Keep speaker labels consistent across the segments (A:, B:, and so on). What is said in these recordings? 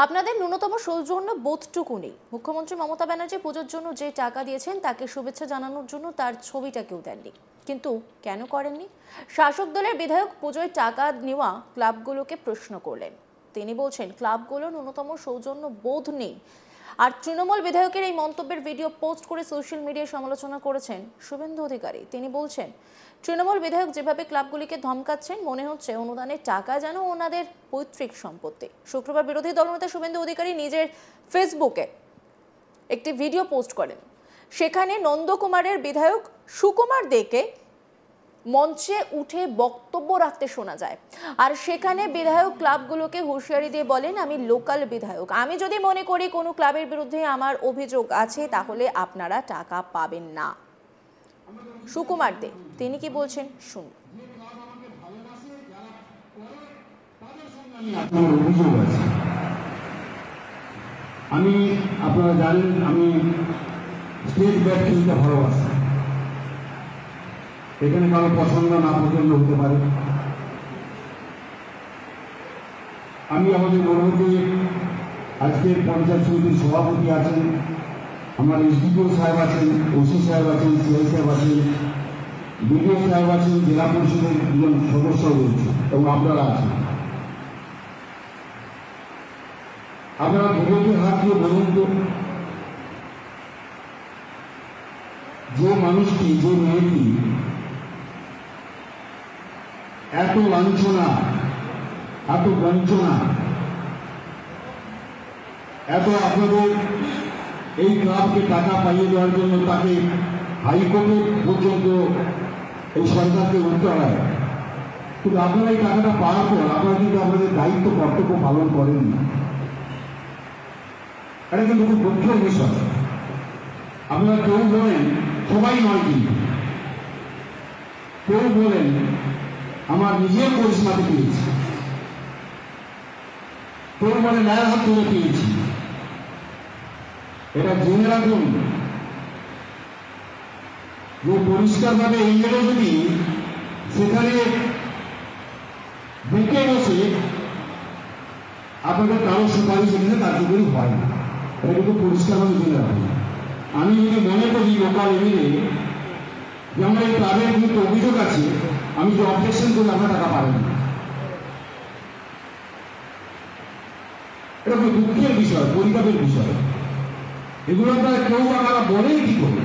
A: আপনাদের ন্যূনতম সৌজন্য বোধটুকু নেই। মুখ্যমন্ত্রী মমতা ব্যানার্জি পুজোর জন্য যে টাকা দিয়েছেন তাকে শুভেচ্ছা জানানোর জন্য তার ছবিটা কেউ দেননি। কিন্তু কেন করেননি? শাসক দলের বিধায়ক পুজোয় টাকা নেওয়া ক্লাবগুলোকে প্রশ্ন করলেন। তিনি বলছেন ক্লাবগুলো ন্যূনতম সৌজন্য বোধ নেই। আর তৃণমূল বিধায়কের এই মন্তব্যের ভিডিও পোস্ট করে সোশ্যাল মিডিয়ায় সমালোচনা করেছেন শুভেন্দু অধিকারী। তিনি বলছেন তৃণমূল বিধায়ক যেভাবে ক্লাবগুলিকে ধমকাচ্ছেন মনে হচ্ছে অনুদানের টাকা যেন ওনাদের পৈতৃক সম্পত্তি। শুক্রবার বিরোধী দলনেতা শুভেন্দু অধিকারী নিজের ফেসবুকে একটি ভিডিও পোস্ট করেন। সেখানে নন্দকুমারের বিধায়ক সুকুমার দেকে মঞ্চে উঠে বক্তব্য রাখতে শোনা যায়। আর সেখানে বিধায়ক ক্লাবগুলোকে হুঁশিয়ারি দিয়ে বলেন, আমি লোকাল বিধায়ক, আমি যদি মনে করি কোনো ক্লাবের বিরুদ্ধে আমার অভিযোগ আছে তাহলে আপনারা টাকা পাবেন না। সুকুমার দে তিনি কি বলছেন শুনুন।
B: আমি আপনারা জানেন আমি স্টেট ব্যাট খেলতে ভালোবাসি। এখানে কারো পছন্দ না পছন্দ হতে পারে। আমি আমাদের মধ্যে আজকের পঞ্চায়েত সমিতির সভাপতি আছেন, আমার এসডিপিও সাহেব আছেন, ওসি সাহেব আছেন, সিআই সাহেব আছেন, বিডিও সাহেব আছেন, জেলা পরিষদের দুজন সদস্য রয়েছে এবং আপনারা আছেন। আপনারা ভোটের হাত দিয়ে বলুন তো, যে মানুষটি, যে মেয়েটি এত লাঞ্ছনা, এত বঞ্চনা, এত আপনাদের এই ক্লাবকে টাকা পাইয়ে দেওয়ার জন্য তাকে হাইকোর্টে পর্যন্ত এই সরকারকে উঠতে হয়, কিন্তু আপনারা এই টাকাটা পাওয়ার পর আপনারা কিন্তু আপনাদের দায়িত্ব কর্তব্য পালন করেন না। এটা কিন্তু খুব দুঃখের বিষয়। আপনারা কেউ বলেন সবাই নয়, কিন্তু কেউ বলেন আমার নিজের পরিসীমাতে পেয়েছি, কেউ বলে ন্যায় হাত ধরে পেয়েছি। এটা জেনে রাখুন যে পরিষ্কারভাবে এই গেলে যদি সেখানে বেঁকে বসে আপনাদের কারো সুপারিশ এখানে কার্যকরী হয় না। এটা কিন্তু পরিষ্কারভাবে জেনে রাখুন। আমি যদি মনে করি লোকাল এমএলএ যে আমার এই ক্লাবের বিরুদ্ধে অভিযোগ আছে, আমি যে অবজেকশন করে আপনার টাকা পাবেন না, এটা খুব দুঃখের বিষয়, পরিতাপের বিষয়। এগুলো আপনারা কেউ আপনারা বলেন কি করে?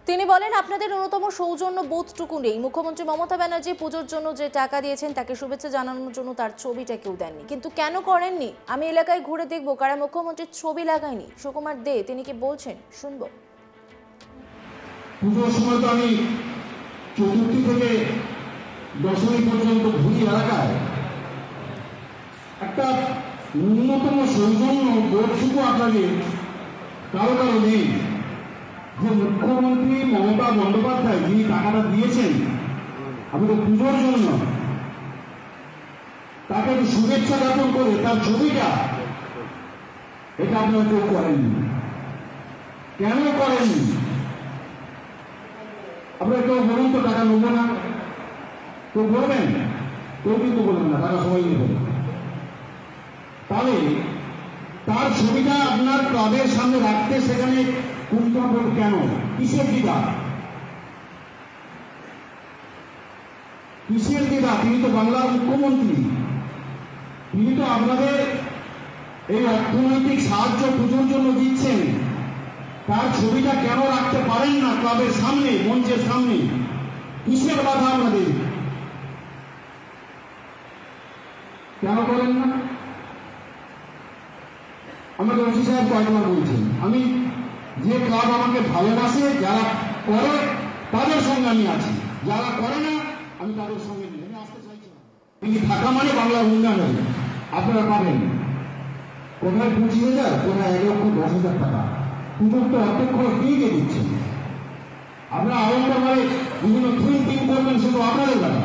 A: তিনি বলেন আপনাদের ন্যূনতম সৌজন্য বোধটুকু নেই। মুখ্যমন্ত্রী মমতা ব্যানার্জি পুজোর জন্য যে টাকা দিয়েছেন তাকে শুভেচ্ছা জানানোর জন্য তার ছবিটা কেউ দেননি। কিন্তু কেন করেননি? আমি এলাকায় ঘুরে দেখবো কারা মুখ্যমন্ত্রীর ছবি লাগায়নি। সুকুমার দে তিনি কি বলছেন শুনবো।
B: পুজোর সময় তো আমি চতুর্থী থেকে দশমী পর্যন্ত ঘুরি এলাকায়, একটা ন্যূনতম সৌজন্য বোধটুকু আপনাদের কারো কারো নেই। যে মুখ্যমন্ত্রী মমতা বন্দ্যোপাধ্যায় যিনি টাকাটা দিয়েছেন আমাদের পুজোর জন্য, তাকে শুভেচ্ছা জ্ঞাপন করে তার ছবিটা, এটা আপনারা কেউ করেননি। কেন করেননি? আপনারা কেউ বলুন তো টাকা নেবো না, কেউ বলবেন? কেউ কিন্তু বলবেন না, টাকা সবাই নেবেন। তাহলে তার ছবিটা আপনার ক্লাবের সামনে রাখতে সেখানে কুণ্ঠাবোধ কেন? কিসের দ্বিধা? কিসের দ্বিধা? তিনি তো বাংলার মুখ্যমন্ত্রী, তিনি তো আপনাদের এই অর্থনৈতিক সাহায্য পুজোর জন্য দিচ্ছেন। তার ছবিটা কেন রাখতে পারেন না ক্লাবের সামনে, মঞ্চের সামনে? কিসের বাধা আপনাদের? কেন করেন না? আমাদের ওসি সাহেব কয়েকবার বলছেন আমি যে ক্লাব আমাকে ভালোবাসে, যারা করে তাদের সঙ্গে আমি আছি, যারা করে না আমি তাদের সঙ্গে নেই। আমি আসতে চাইছি না। তিনি থাকা মানে বাংলার উন্নয়ন হবে। আপনারা পাবেন কোথায় 25,000, কোথায় 1,10,000 টাকা। পুজোর তো অর্থ খরচ দিয়ে দিচ্ছেন। আপনারা আরম্ভ করে বিভিন্ন থিম করবেন, শুধু আপনাদের দ্বারা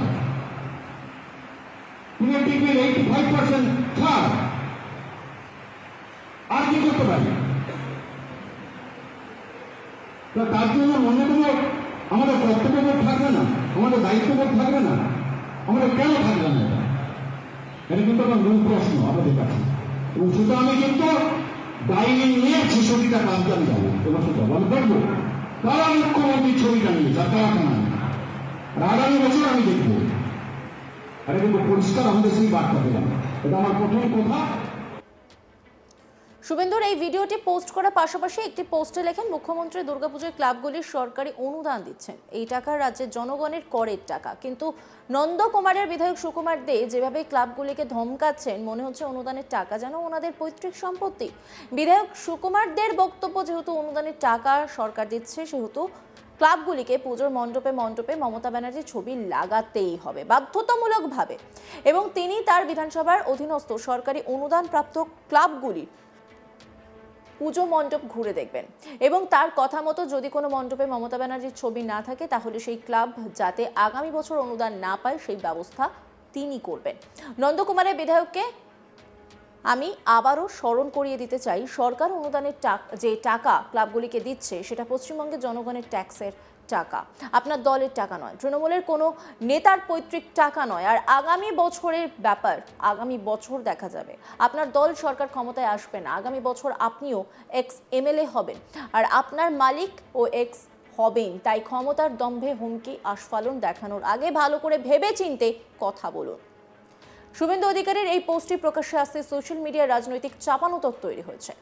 B: ক্রিয়েটিভ 85% ছাড়। আর কি করতে পারি? তার জন্য অন্যতম আমাদের কর্তব্যবোধ থাকবে না, আমাদের দায়িত্ববোধ থাকবে না, আমাদের কেন থাকবে না? এটা কিন্তু আমার মূল প্রশ্ন আমাদের কাছে। এবং সেটা আমি কিন্তু বাইরে নিয়ে ৬৬টা কাজকে আমি যাবো এবছর যাবো, আমি দেখবো কারা মুখ্যমন্ত্রীর ছবিটা নিয়ে যার কারা কেনা আর আগামী বছর আমি দেখবো। এটা কিন্তু পরিষ্কার আমাদের সেই বার্তা দিলাম, এটা আমার প্রথম কথা।
A: শুভেন্দুর এই ভিডিওটি পোস্ট করার পাশাপাশি একটি পোস্টে লেখেন, মুখ্যমন্ত্রী দুর্গাপুজোয় ক্লাবগুলির সরকারি অনুদান দিচ্ছেন, এই টাকা রাজ্যের জনগণের করের টাকা, কিন্তু নন্দকুমারের বিধায়ক সুকুমার দে যেভাবে ক্লাবগুলিকে ধমকাচ্ছেন, মনে হচ্ছে অনুদানের টাকা যেন ওনাদের পৈতৃক সম্পত্তি। বিধায়ক সুকুমার দের বক্তব্য, যেহেতু অনুদানের টাকা সরকার দিচ্ছে সেহেতু ক্লাবগুলিকে পুজোর মণ্ডপে মণ্ডপে মমতা ব্যানার্জির ছবি লাগাতেই হবে বাধ্যতামূলকভাবে, এবং তিনি তার বিধানসভার অধীনস্থ সরকারি অনুদান প্রাপ্ত ক্লাবগুলির পুজো মণ্ডপ ঘুরে দেখবেন, এবং তার কথা মতো যদি কোনো মণ্ডপে মমতা ব্যানার্জির ছবি না থাকে তাহলে সেই ক্লাব যাতে আগামী বছর অনুদান না পায় সেই ব্যবস্থা তিনি করবেন। নন্দকুমারের বিধায়ককে আমি আবারও স্মরণ করিয়ে দিতে চাই, সরকার অনুদানের যে টাকা ক্লাবগুলিকে দিচ্ছে সেটা পশ্চিমবঙ্গের জনগণের ট্যাক্সের টাকা, আপনার দলের টাকা নয়, তৃণমূলের কোনো নেতার পৈতৃক টাকা নয়। আর আগামী বছরের ব্যাপার, আগামী বছর দেখা যাবে, আপনার দল সরকার ক্ষমতায় আসবে না, আগামী বছর আপনিও এক্স এমএলএ হবেন আর আপনার মালিক ও এক্স হবেন, তাই ক্ষমতার দম্ভে হুমকি আস্ফালন দেখানোর আগে ভালো করে ভেবে চিন্তে কথা বলুন। শুভেন্দু অধিকারীর এই পোস্টটি প্রকাশ্যে আসতে সোশ্যাল মিডিয়ায় রাজনৈতিক চাপানোতর তৈরি হয়েছে।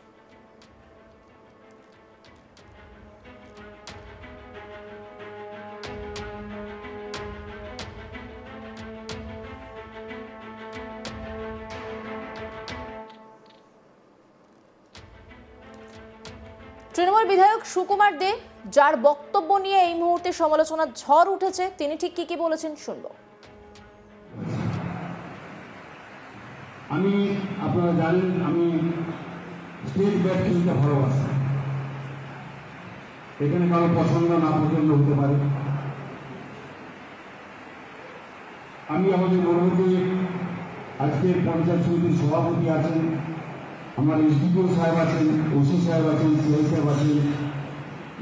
A: তৃণমূল বিধায়ক সুকুমার দে, যার বক্তব্য নিয়ে এই মুহূর্তে সমালোচনার ঝড় উঠেছে, তিনি ঠিক কি বলেছেন শুনবো।
B: আমি, আপনারা জানেন, আমি স্টেট ব্যাট খেলতে ভালোবাসি। এখানে কারো পছন্দ না পছন্দ হতে পারে। আমি আমাদের মরহুমে আজকের পঞ্চায়েত সমিতির সভাপতি আছেন, আমার এসডিপিও সাহেব আছেন, ওসি সাহেব আছেন, সিআই সাহেব আছেন,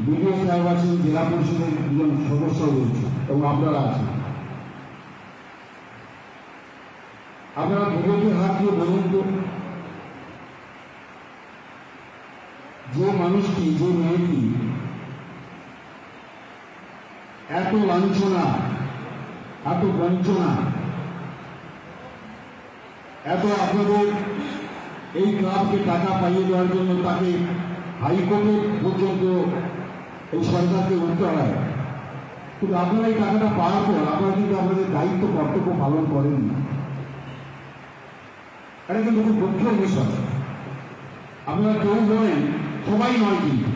B: বিডিও সাহেব আছেন, জেলা পরিষদের দুজন সদস্য রয়েছে এবং আপনারা আছেন। আপনারা ভোটের হাত দিয়ে বলুন তো, যে মানুষটি, যে মেয়েটি এত লাঞ্ছনা, এত বঞ্চনা, এত আপনাদের এই ক্লাবকে টাকা পাইয়ে দেওয়ার জন্য তাকে হাইকোর্টে পর্যন্ত এই সরকারকে উঠতে হয়, কিন্তু আপনারা এই টাকাটা পাওয়ার পর আপনারা কিন্তু আপনাদের দায়িত্ব কর্তব্য পালন করেন না। এটা কিন্তু খুব দুঃখের বিষয়। আপনারা কেউ বলেন, সবাই নয় কিন্তু।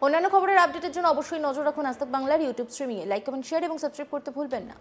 A: অন্যান্য খবরের আপডেটের জন্য অবশ্যই নজর রাখুন আজ তাক বাংলার ইউটিউব স্ট্রিমিংয়ে। লাইক, কমেন্ট, শেয়ার এবং সাবস্ক্রাইব করতে ভুলবেন না।